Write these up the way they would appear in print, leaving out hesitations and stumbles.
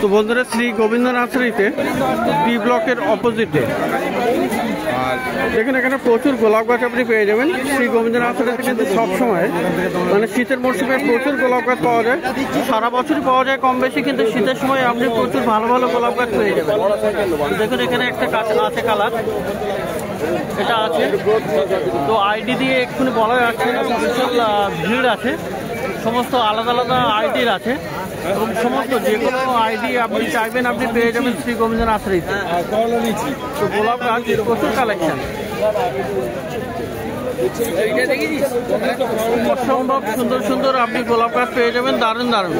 তো বন্ধুরা শ্রী গোবিন্দ নার্সারিতে ডি ব্লকের অপোজিটে আর দেখেন এখানে প্রচুর গোলাপ গাছ আপনি পেয়ে যাবেন। শ্রী গোবিন্দ নার্সারিতে কিন্তু সবসময় মানে শীতের মরশুমে প্রচুর গোলাপ গাছ পাওয়া যায়, সারা বছরই পাওয়া যায় কম বেশি, কিন্তু শীতের সময় আপনি প্রচুর ভালো ভালো গোলাপ গাছ পেয়ে যাবেন। দেখুন এখানে একটা গাছ আছে কালার, এটা আছে তো আইডি দিয়ে এক্ষুনি বলা যাচ্ছে না, বিশাল ভিড় আছে, সমস্ত আলাদা আলাদা আইডির আছে এবং সমস্ত যে কোনো আইডি আপনি চাইবেন আপনি পেয়ে যাবেন শ্রী গোবিন্দ নার্সারিতে। তো গোলাপ গাছ প্রচুর কালেকশন, অসম্ভব সুন্দর সুন্দর আপনি গোলাপ গাছ পেয়ে যাবেন, দারুণ দারুণ।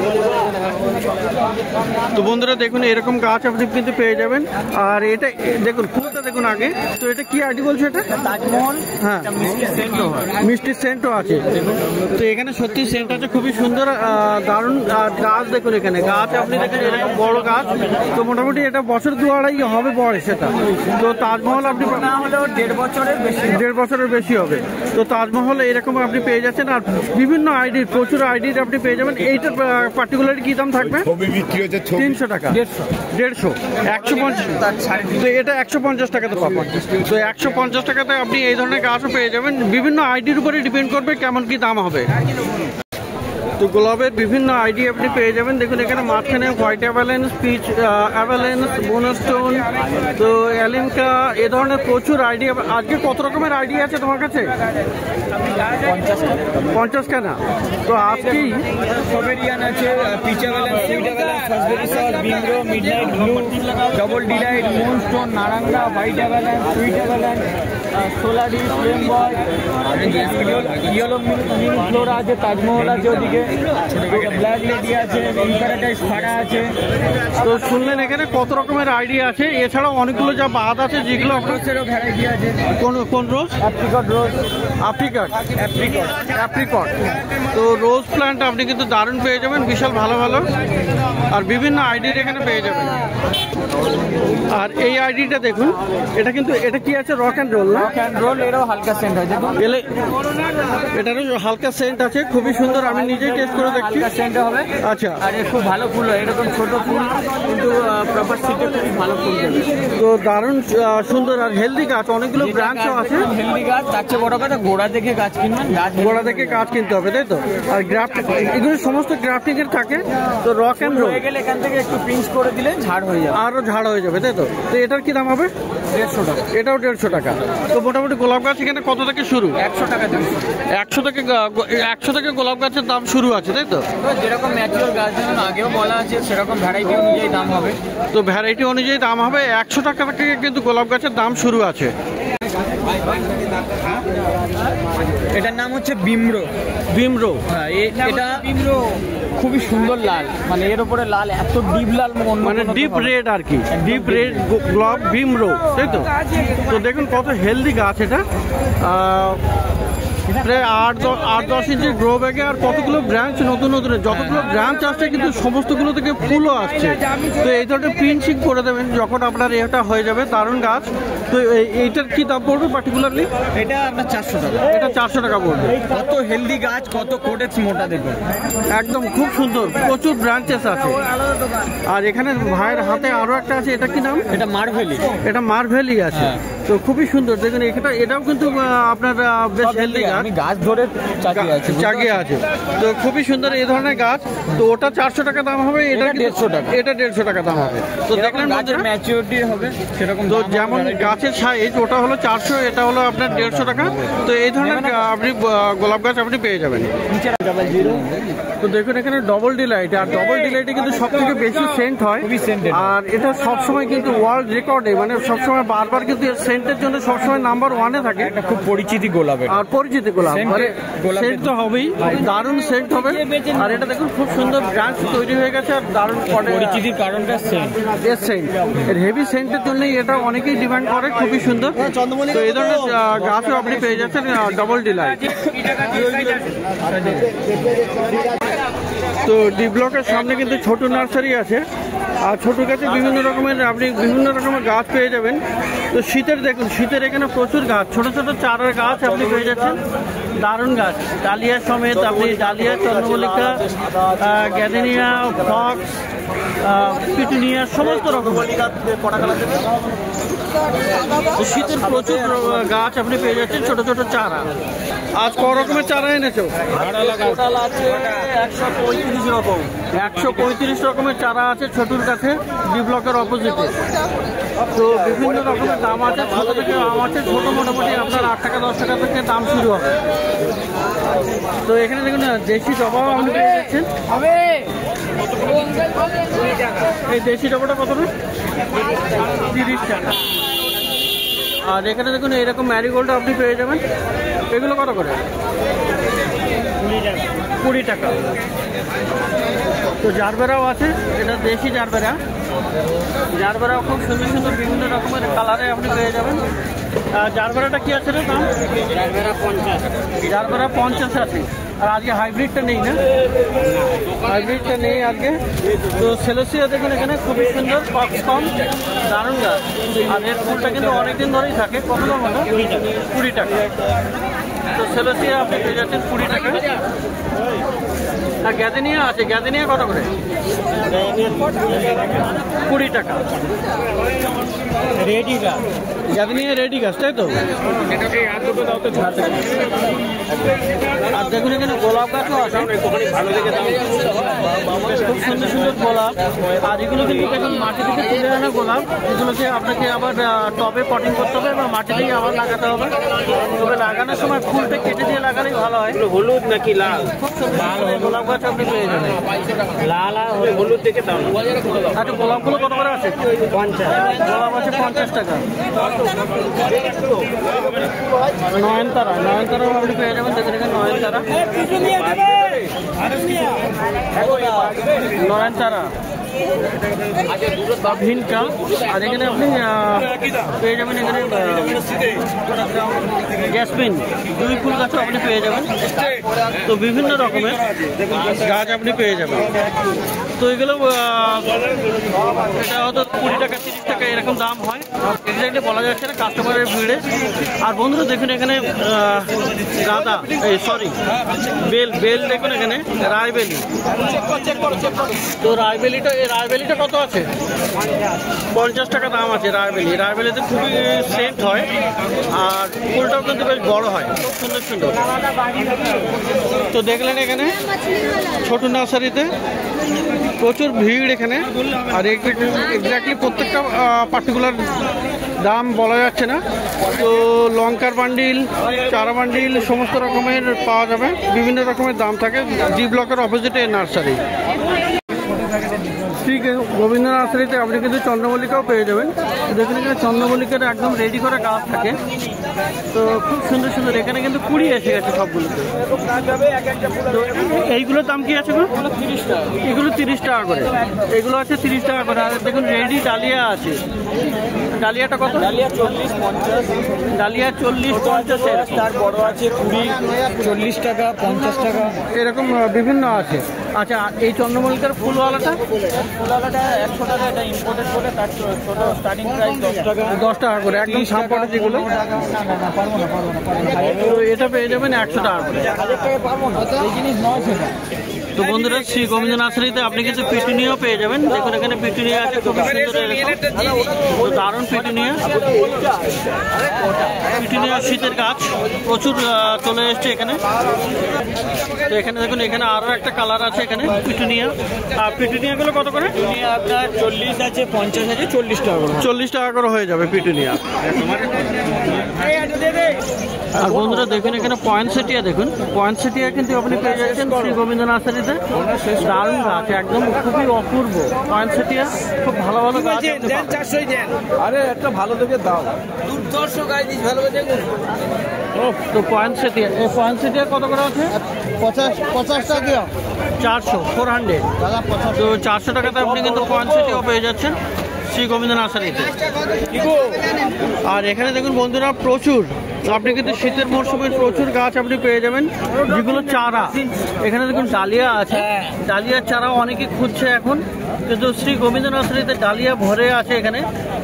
তো বন্ধুরা দেখুন এরকম গাছ আপনি কিন্তু পেয়ে যাবেন। আর এটা দেখুন ফুলটা দেখুন আগে, তো এটা কি আইডি বলছে? এটা তাজমহল। হ্যাঁ, মিষ্টি সেন্টও আছে। তো এখানে সত্যি সেন্ট আছে, খুবই সুন্দর দারুণ গাছ। দেখুন এখানে গাছ আপনি দেখেন এরকম বড় গাছ, তো মোটামুটি এটা বছর 2-2.5 হবে বয়স সেটা। তো তাজমহল আপনি না হলেও 1.5 বছরের বেশি হবে। তো তাজমহল এরকম আপনি পেয়ে যাচ্ছেন। আর বিভিন্ন আইডির প্রচুর আইডির আপনি পেয়ে যাবেন। এইটার পার্টিকুলার কি দাম থাকবে? 300 টাকা, 150, 150। তো এটা 150 টাকাতে পাবেন। তো 150 টাকাতে আপনি এই ধরনের গাছও পেয়ে যাবেন। বিভিন্ন আইডির উপরে ডিপেন্ড করবে কেমন কি দাম হবে। তো গোলাপের বিভিন্ন আইডি আপনি পেয়ে যাবেন। দেখুন এখানে মাঝখানে হোয়াইট অ্যাভালেন্স, পিচ অ্যাভালেন্স, বোনস্টোন, তো অ্যালিনকা, এ ধরনের প্রচুর আইডি। আজকে কত রকমের আইডি আছে তোমার কাছে? 50 কেনা? তো আজকেই সবেরিয়ান আছে, peach avalanche, sweet avalanche, raspberry sauce, bingo, midnight blue, double delight, moonstone, নারাঙ্গা, হোয়াইট অ্যাভালেন্স, সুইট অ্যাভালেন্স, সোলারি, flame boy, yellow mini flora আছে, তাজমহল আছে, ওদিকে ব্ল্যাক লেডি আছে, ইনফ্যারাটাইজ ফাড়া আছে। তো শুনলেন এখানে কত রকমের আইডি আছে, এছাড়াও অনেকগুলো যা বাদ আছে যেগুলো রোজেরও ভ্যারাইটি আছে। কোন রোজ? অ্যাপ্রিকট রোজ। অ্যাপ্রিকট। তো রোজ প্ল্যান্ট আপনি কিন্তু দারুণ পেয়ে যাবেন, বিশাল ভালো ভালো, আর বিভিন্ন আইডির এখানে পেয়ে যাবেন। আর এই আইডিটা দেখুন, এটা কিন্তু এটা কি আছে? Rock and roll. Rock and roll, এরও হালকা সেন্ট আছে, এটারও হালকা সেন্ট আছে, খুবই সুন্দর। আমি নিজেই টেস্ট করে দেখছি, সেন্ট হবে। আচ্ছা, আর খুব ভালো ফুল হয়, এরকম ছোট ফুল কিন্তু প্রপার সিটে খুব ভালো ফুল দেবে। তো দারুণ সুন্দর আর হেলদি গাছ, অনেকগুলো ব্রাঞ্চও আছে। হেলদি গাছ, তার চেয়ে বড় কথা গোড়া দেখে গাছ কিনবেন, গোড়া দেখে গাছ কিনতে হবে, তাই তো? আর গ্রাফট এগুলো সমস্ত গ্রাফটিং এর থাকে। তো রক অ্যান্ড রোল হয়ে গেলে এখান থেকে একটু পিঞ্চ করে দিলে ঝাড় হয়ে যাবে, আরো ঝাড় হয়ে যাবে, তাই তো? তো এটার কি দাম হবে? 150 টাকা। এটাও 150 টাকা। তো মোটামুটি গোলাপ গাছ এখানে কত থেকে শুরু? 100 টাকা থেকে। 100 থেকে গোলাপ গাছের দাম শুরু আছে, তাই তো? যেরকম ম্যাচিওর গাছ যেমন আগেও বলা আছে সেরকম ভ্যারাইটি অনুযায়ী দাম হবে। তো ভ্যারাইটি অনুযায়ী দাম হবে। 100 টাকা থেকে কিন্তু গোলাপ গাছের দাম শুরু আছে। এটার নাম হচ্ছে বিমরো। হ্যাঁ, এটা বিমরো খুবই সুন্দর লাল, মানে এর উপরে লাল, এত ডিপ লাল, মানে ডিপ রেড আর কি, ডিপ রেড গোলাপ বিমরো, তাই তো? তো দেখুন কত হেলদি গাছ এটা। প্রায় 8-10 ইঞ্চির গ্রো ব্যাগে, আর কতগুলো ব্রাঞ্চ নতুন যতগুলো ব্রাঞ্চ আসছে কিন্তু সমস্তগুলো থেকে ফুলও আসছে। তো এই ধরনের পিঞ্চিং করে দেবেন যখন আপনার এটা হয়ে যাবে, দারুণ গাছ। তো এইটার কি দাম পড়বে পার্টিকুলারলি? এটা আপনার 400 টাকা। এটা 400 টাকা পড়বে। কত হেলদি গাছ, কত কোটেক্স মোটা, দেখুন একদম খুব সুন্দর, প্রচুর ব্রাঞ্চেস আছে। আর এখানে ভাইয়ের হাতে আরো একটা আছে, এটা কি নাম? এটা মার্ভেলি। এটা মার্ভেলি আছে। তো খুবই সুন্দর, দেখুন এটাও কিন্তু আপনার বেশ হেলদি গাছ, গাছ ধরে চাগিয়ে আছে। তো খুবই সুন্দর এই ধরনের গাছ। তো ওটা 400 টাকা দাম হবে, এটা 150 টাকা। এটা 150 টাকা দাম হবে। তো দেখলেন গাছের ম্যাচুরিটি হবে সেরকম। তো যেমন গাছের সাইজ ওটা হলো 400, এটা হলো আপনার 150 টাকা। তো এই ধরনের আপনি গোলাপ গাছ আপনি পেয়ে যাবেন। তো দেখুন এখানে ডবল ডিলাইট, আর ডবল ডিলাইটে কিন্তু সব থেকে বেশি সেন্ট হয়। আর এটা সবসময় কিন্তু ওয়ার্ল্ড রেকর্ডে, মানে সবসময় বারবার কিন্তু সেন্টের জন্য সবসময় নাম্বার 1-এ থাকে। এটা খুব পরিচিতি গোলাপ, আর পরিচিতি গোলাপ, মানে সেন্ট তো হবেই, দারুণ সেন্ট হবে। আর এটা দেখুন খুব সুন্দর ব্রাঞ্চ তৈরি হয়ে গেছে, আর দারুণ পরিচিতির কারণটা সেন্ট। এর হেভি সেন্টের জন্যই এটা অনেকেই ডিমান্ড করে, খুবই সুন্দর। তো এই ধরনের গাছও আপনি পেয়ে যাচ্ছেন ডবল ডিলাইট। তো ডি ব্লকের সামনে কিন্তু ছোট নার্সারি আছে, আর ছোট গাছে বিভিন্ন রকমের গাছ পেয়ে যাবেন। তো শীতের এখানে প্রচুর গাছ, ছোট ছোট চারার গাছ আপনি পেয়ে যাচ্ছেন, দারুণ গাছ, ডালিয়া সমেত। আপনি ডালিয়া, চন্দ্রমল্লিকা, গ্যাডেনিয়া, ফক্স, পিটুনিয়া সমস্ত রকম শীতের প্রচুর গাছ আপনি পেয়ে যাচ্ছেন, ছোট ছোট চারা। আজ ক রকমের চারা এনেছো? 135 রকমের চারা আছে ছোটুর কাছে, ডি ব্লকের অপোজিটে। তো বিভিন্ন রকমের দাম আছে, ছোট থেকে দাম আছে, ছোট মোটামুটি আপনার 8 টাকা 10 টাকা থেকে দাম শুরু হবে। তো এখানে দেখুন দেশি জবাও আপনি পেয়ে যাচ্ছেন। এই দেশি জবাটা কত? 30 টাকা। আর এখানে দেখুন এইরকম ম্যারিগোল্ড আপনি পেয়ে যাবেন। এগুলো কত করে? 20 টাকা। তো জারবেরাও আছে, এটা দেশি জারবেরা। জারবেরাও খুব সুন্দর সুন্দর বিভিন্ন রকমের কালারে আপনি পেয়ে যাবেন। জারবেরাটা কি আছে রে দাম? জারবেরা 50 আছে। আর আজকে হাইব্রিডটা নেই না? হাইব্রিডটা নেই আজকে। তো সেলোসিয়া দেখুন এখানে খুবই সুন্দর, কক্সকন, দারুণ গাছ। আর এর ফুলটা কিন্তু অনেকদিন ধরেই থাকে। কত দাম হলো? 20 টাকা। তো সেলোসিয়া আপনি পেয়ে যাচ্ছেন 20 টাকা। আর গ্যাদেনিয়া আছে, গ্যাদেনিয়া কত করে? 20 টাকা। রেডি গাছ, গ্যাদেনিয়া রেডি গাছ, তাই তো? আর দেখুন এখানে গোলাপ গাছও আছে, খুব সুন্দর সুন্দর গোলাপ। আর এগুলো কিন্তু এখন মাটি থেকে তুলে আনা গোলাপ, এগুলোকে আপনাকে আবার টবে পটিং করতে হবে বা মাটিতেই আবার লাগাতে হবে। তবে লাগানোর সময় ফুলটা কেটে দিয়ে লাগালেই ভালো হয়। হলুদ নাকি লাল? খুব সুন্দর গোলাপ গাছ আপনি পেয়ে যাবেন। লাল আর হলুদ দেখে দাম। আচ্ছা গোলাপগুলো কত করে আছে? 50। গোলাপ আছে 50 টাকা। নয়নতারা, নয়নতারাও আপনি পেয়ে যাবেন। দেখুন এখানে নয়নতারা, নয়নতারা বা ভিনকা। আর এখানে আপনি পেয়ে যাবেন এখানে জেসমিন, দুই ফুল গাছও আপনি পেয়ে যাবেন। তো বিভিন্ন রকমের গাছ আপনি পেয়ে যাবেন। তো এগুলো এটা হয়তো 20 টাকা 30 টাকা এরকম দাম হয়, এক্স্যাক্টলি বলা যাচ্ছে না কাস্টমারের ভিড়ে। আর বন্ধুরা দেখুন এখানে গাঁদা, সরি বেল, বেল দেখুন এখানে রায়বেলি। তো রায়বেলিটা, এই রায়বেলিটা কত আছে? 50 টাকা দাম আছে রায়বেলি। রায়বেলিতে খুবই সেন্ট হয় আর ফুলটাও কিন্তু বেশ বড় হয়, খুব সুন্দর সুন্দর। তো দেখলেন এখানে ছোট নার্সারিতে প্রচুর ভিড় এখানে। আর এক্স্যাক্টলি প্রত্যেকটা পার্টিকুলার দাম বলা যাচ্ছে না। তো লঙ্কার বান্ডিল, চারা বান্ডিল সমস্ত রকমের পাওয়া যাবে, বিভিন্ন রকমের দাম থাকে। ডি ব্লকের অপোজিটে নার্সারি। ঠিক আছে, গোবিন্দ নার্সারিতে আপনি কিন্তু চন্দ্রমল্লিকাও পেয়ে যাবেন। দেখুন এখানে চন্দ্রমল্লিকার একদম রেডি করা গাছ থাকে। তো খুব সুন্দর সুন্দর, এখানে কিন্তু 20 এসে গেছে সবগুলোতে। এইগুলোর দাম কি আছে? 30 টাকা। এগুলো 30 টাকা করে, এগুলো আছে 30 টাকা করে। আর দেখুন রেডি ডালিয়া আছে। ডালিয়াটা কত? ডালিয়া 40-50। ডালিয়া 40-50, তার বড় আছে 20-40 টাকা, 50 টাকা এরকম বিভিন্ন আছে। আচ্ছা এই চন্দ্রমল্লিকার ফুলওয়ালাটা? ফুলওয়ালাটা 100 টাকা, এটা ইম্পোর্টেড করে, তার ছোট স্টার্টিং প্রাইস 10 টাকা। 10 টাকা করে একদম সামপটে যেগুলো। এটা পেয়ে যাবেন 100 টাকা করে। 1000 টাকা পারবো না, এই জিনিস নয় সেটা। তো বন্ধুরা শ্রী গোবিন্দ নার্সারিতে আপনি কিছু পিটুনিয়াও পেয়ে যাবেন। দেখুন এখানে পিটুনিয়া আছে, খুব সুন্দর দারুণ পিটুনিয়া। পিটুনিয়া শীতের গাছ প্রচুর চলে এসছে এখানে। তো এখানে দেখুন এখানে আরো একটা কালার আছে এখানে পিটুনিয়া। আর পিটুনিয়াগুলো কত করে? আপনার 40 আছে, 50 আছে, 40 টাকা করে। 40 টাকা করে হয়ে যাবে পিটুনিয়া। আর বন্ধুরা দেখুন এখানে পয়েন্টসেটিয়া, দেখুন পয়েন্টসেটিয়া কিন্তু আপনি পেয়ে যাচ্ছেন শ্রী গোবিন্দ নার্সারিতে। দারুণ গাছ, একদম খুবই অপূর্ব পয়েন্টসেটিয়া। খুব ভালো ভালো গাছ। আরে একটা ভালো দেখে দাও, দুর্ধর্ষ গাছ দিস, ভালো দেখুন। তো পয়েন্টসেটিয়া, এই পয়েন্টসেটিয়া কত করে আছে? 50 টাকা। 400, 400 দাদা। তো 400 টাকাতে আপনি কিন্তু পয়েন্টসেটিয়াও পেয়ে যাচ্ছেন শ্রী গোবিন্দ নার্সারিতে। আর এখানে দেখুন বন্ধুরা প্রচুর, আপনি কিন্তু শীতের মরশুমের প্রচুর গাছ আপনি পেয়ে যাবেন, যেগুলো চারা। এখানে দেখুন ডালিয়া আছে, ডালিয়ার চারা অনেকে খুঁজছে এখন, কিন্তু শ্রী গোবিন্দ নার্সারিতে ডালিয়া ভরে আছে এখানে।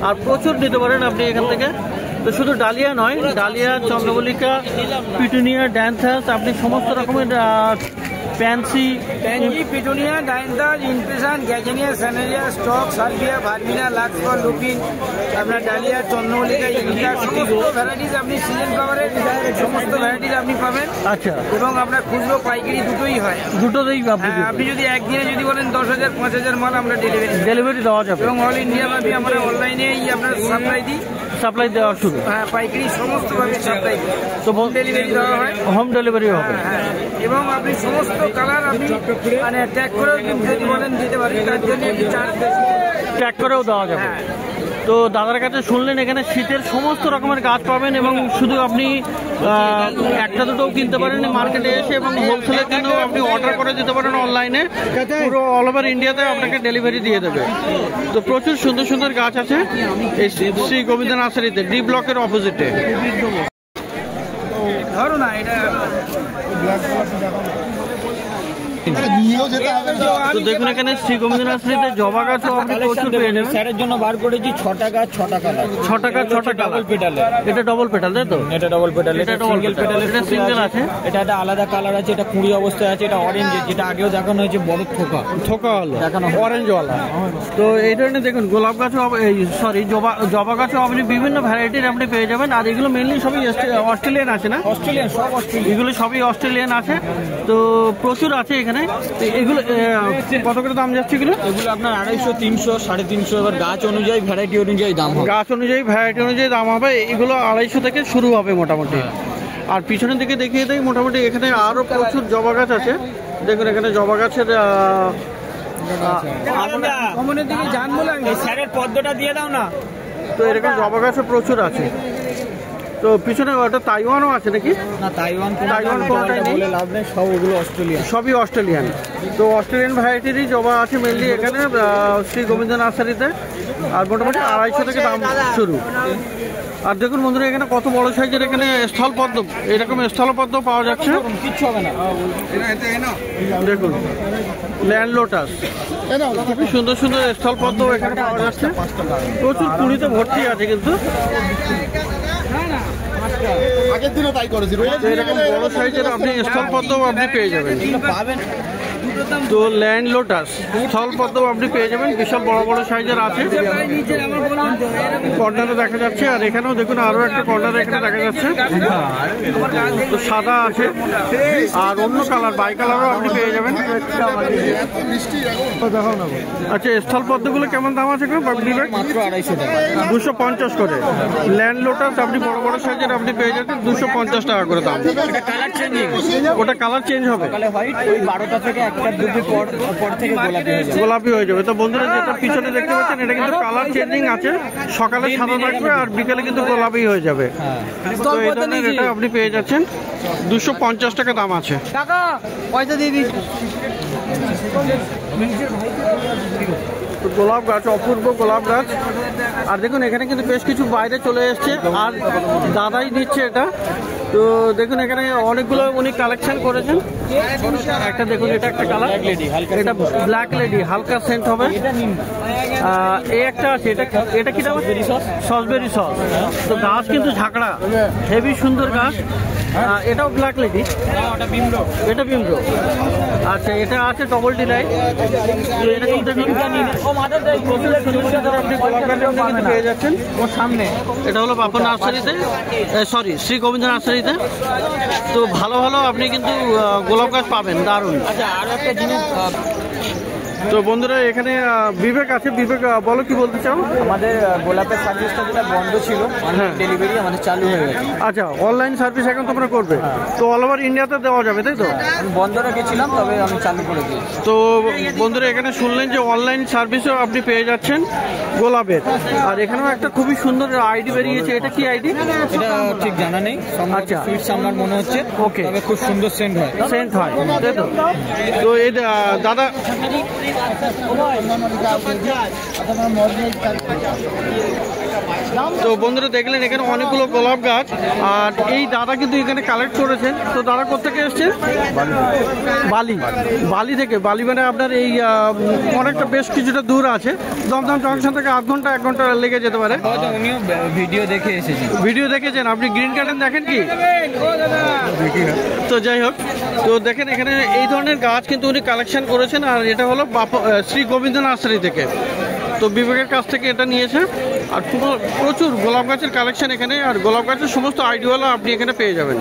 আর প্রচুর নিতে পারেন আপনি এখান থেকে। তো শুধু ডালিয়া নয়, ডালিয়া, চন্দ্রমল্লিকা, পিটুনিয়া, ড্যান্থাস, আপনি সমস্ত রকমের প্যান্সি, পিটুনিয়া, ডাইনতাজ, ইনফেশন, গ্যাজেনিয়া, স্যানেরিয়া, স্টক, সার্বিয়া, ভার্মিনা, লাক্সফল, লুপিন, আপনার ডালিয়া, চন্দ্রমল্লিকা, ইন্ডিয়া, সমস্ত ভ্যারাইটিস আপনি সিজন ফ্লাওয়ারের সমস্ত ভ্যারাইটিস আপনি পাবেন। আচ্ছা, এবং আপনার খুচরো পাইকারি দুটোই হয়। দুটোতেই আপনি যদি একদিনে যদি বলেন 10,000 5,000 মাল আমরা ডেলিভারি দেওয়া যাবে। এবং অল ইন্ডিয়া ভাবে আমরা অনলাইনে আপনার সাপ্লাই দেওয়া শুরু। হ্যাঁ, পাইকারি সমস্ত ভাবে সাপ্লাই তো হোম ডেলিভারি দেওয়া হয়। হোম ডেলিভারি হবে। এবং আপনি সমস্ত কালার আপনি মানে ট্যাগ করেও যদি বলেন দিতে পারেন, তার জন্য চার্জ ট্যাগ করেও দেওয়া যাবে। তো দাদার কাছে শুনলেন এখানে শীতের সমস্ত রকমের গাছ পাবেন এবং শুধু আপনি একটা দুটোও কিনতে পারেন মার্কেটে এসে, এবং হোলসেলের জন্য আপনি অর্ডার করে দিতে পারেন অনলাইনে, পুরো অল ওভার ইন্ডিয়াতে আপনাকে ডেলিভারি দিয়ে দেবে। তো প্রচুর সুন্দর সুন্দর গাছ আছে এই শ্রী গোবিন্দ নার্সারিতে, ডি ব্লকের অপোজিটে। ধরো না এটা তো দেখুন এখানে শ্রী গোবিন্দ নার্সারিতে জবা গাছও আপনি প্রচুর পেয়ে যাবেন। স্যারের জন্য বার করেছি 6টা গাছ 6টা কালার। 6টা গাছ 6টা কালার। এটা ডবল পেটাল, তাই তো? এটা ডবল পেটাল। এটা সিঙ্গেল পেটাল। এটা সিঙ্গেল আছে। এটা একটা আলাদা কালার আছে, এটা কুড়ি অবস্থায় আছে। এটা অরেঞ্জ, যেটা আগেও দেখানো হয়েছে বড় থোকা হলো দেখানো অরেঞ্জ ওয়ালা। তো এই ধরনের দেখুন গোলাপ গাছও, সরি জবা গাছও আপনি বিভিন্ন ভ্যারাইটির আপনি পেয়ে যাবেন। আর এগুলো মেনলি সবই অস্ট্রেলিয়ান আছে না? অস্ট্রেলিয়ান, সব অস্ট্রেলিয়ান, এগুলো সবই অস্ট্রেলিয়ান আছে। তো প্রচুর আছে এখানে। এগুলো কত করে দাম যাচ্ছে এগুলো? এগুলো আপনার 250, 300, 350। এবার গাছ অনুযায়ী ভ্যারাইটি অনুযায়ী দাম হবে। গাছ অনুযায়ী ভ্যারাইটি অনুযায়ী দাম হবে। এগুলো 250 থেকে শুরু হবে মোটামুটি। আর পিছনের দিকে দেখিয়ে দেয় মোটামুটি এখানে আরো প্রচুর জবা গাছ আছে। দেখুন এখানে জবা গাছের দিকে যান বলেন, স্যারের পদ্মটা দিয়ে দাও না। তো এরকম জবা গাছও প্রচুর আছে। তো পিছনে ওটা তাইওয়ানও আছে নাকি? না, তাইওয়ান কোনটাই নেই, লাভ নেই, সব ওগুলো অস্ট্রেলিয়ান, সবই অস্ট্রেলিয়ান। তো অস্ট্রেলিয়ান ভ্যারাইটিরই জবা আছে মেনলি এখানে শ্রী গোবিন্দ নার্সারিতে। আর মোটামুটি 250 থেকে দাম শুরু। আর দেখুন বন্ধুরা এখানে কত বড় সাইজের এখানে স্থলপদ্ম, এরকম স্থলপদ্ম পাওয়া যাচ্ছে। কিচ্ছু হবে না। দেখুন ল্যান্ড লোটাস, খুবই সুন্দর সুন্দর স্থলপদ্ম এখানে পাওয়া যাচ্ছে। প্রচুর কুড়িতে ভর্তি আছে কিন্তু। আগের দিনও তাই করেছি। এরকম বড় সাইজের আপনি স্থলপদ্ম আপনি পেয়ে যাবেন। তো ল্যান্ড লোটাস স্থলপদ্ম আপনি পেয়ে যাবেন, বিশাল বড় বড় সাইজের আছে। কর্নারে দেখা যাচ্ছে। আর এখানেও দেখুন আরো একটা কর্নারে এখানে দেখা যাচ্ছে। তো সাদা আছে আর অন্য কালার বাই কালারও আপনি পেয়ে যাবেন। আচ্ছা, স্থলপদ্মগুলো কেমন দাম আছে? মাত্র 250 টাকা, 250 করে। ল্যান্ড লোটাস আপনি বড় বড় সাইজের আপনি পেয়ে যাবেন 250 টাকা করে দাম। কালার চেঞ্জিং, ওটা কালার চেঞ্জ হবে। সকালে হোয়াইট, ওই 12টা থেকে 1টা দুপুর পর থেকে গোলাপি হয়ে যাবে। তো বন্ধুরা যেটা পিছনে দেখতে পাচ্ছেন এটা কিন্তু কালার চেঞ্জিং আছে। সকালে সাদা থাকবে আর বিকেলে কিন্তু গোলাপি হয়ে যাবে। তো এই ধরনের এটা আপনি পেয়ে যাচ্ছেন 250 টাকা দাম আছে। টাকা পয়সা দিয়ে দিই। গোলাপ গাছ, অপূর্ব গোলাপ গাছ। আর দেখুন এখানে কিন্তু বেশ কিছু বাইরে চলে এসছে আর দাদাই দিচ্ছে এটা। তো দেখুন এখানে অনেকগুলো উনি কালেকশন করেছেন। একটা দেখুন, এটা একটা কালার, এটা ব্ল্যাক লেডি, হালকা সেন্ট হবে। এই একটা আছে, এটা কি সসবেরি সস। তো গাছ কিন্তু ঝাঁকড়া, হেভি সুন্দর গাছ। এটাও ব্ল্যাক লেডি, এটা বিমরো। আচ্ছা, এটা আছে ডবল ডিলাইট। এরকম দেখুন আপনি গোলাপ গাছের কিন্তু পেয়ে যাচ্ছেন ওর সামনে। এটা হলো বাপা নার্সারিতে, সরি শ্রী গোবিন্দ নার্সারিতে। তো ভালো ভালো আপনি কিন্তু গোলাপ গাছ পাবেন, দারুণ। আচ্ছা, আরো একটা জিনিস, তো বন্ধুরা এখানে বিবেক আছে। বিবেক বলো, কি বলতে চাও? আমাদের গোলাপের সার্ভিসটা যেটা বন্ধ ছিল, ডেলিভারি আমাদের চালু হয়ে গেছে। আচ্ছা, অনলাইন সার্ভিস এখন তোমরা করবে? তো অল ওভার ইন্ডিয়াতে দেওয়া যাবে, তাই তো? আমি বন্ধ রেখেছিলাম, তবে আমি চালু করে দিয়েছি। তো বন্ধুরা এখানে শুনলেন যে অনলাইন সার্ভিসও আপনি পেয়ে যাচ্ছেন গোলাপের। আর এখানেও একটা খুবই সুন্দর আইডি বেরিয়েছে। এটা কি আইডি? এটা ঠিক জানা নেই। আচ্ছা, সুইটস আমার মনে হচ্ছে। ওকে, তবে খুব সুন্দর সেন্ট হয়, তাই তো? তো এই দাদা তো বন্ধুরা দেখলেন এখানে অনেকগুলো গোলাপ গাছ, আর এই দাদা কিন্তু এখানে কালেক্ট করেছেন। তো দাদা কোথেকে এসছেন? বালি থেকে। বালি মানে আপনার এই অনেকটা বেশ কিছুটা দূর আছে, দমদম জংশন থেকে আধ ঘন্টা 1 ঘন্টা লেগে যেতে পারে। উনিও ভিডিও দেখে এসেছেন। ভিডিও দেখেছেন আপনি? গ্রিন গার্ডেন দেখেন কি? তো যাই হোক, তো দেখেন এখানে এই ধরনের গাছ কিন্তু উনি কালেকশন করেছেন, আর এটা হলো শ্রী গোবিন্দ নার্সারি থেকে। তো বিবেকের কাছ থেকে এটা নিয়েছে, আর প্রচুর গোলাপ গাছের কালেকশন এখানে, আর গোলাপ গাছের সমস্ত আইডিয়াগুলো আপনি এখানে পেয়ে যাবেন।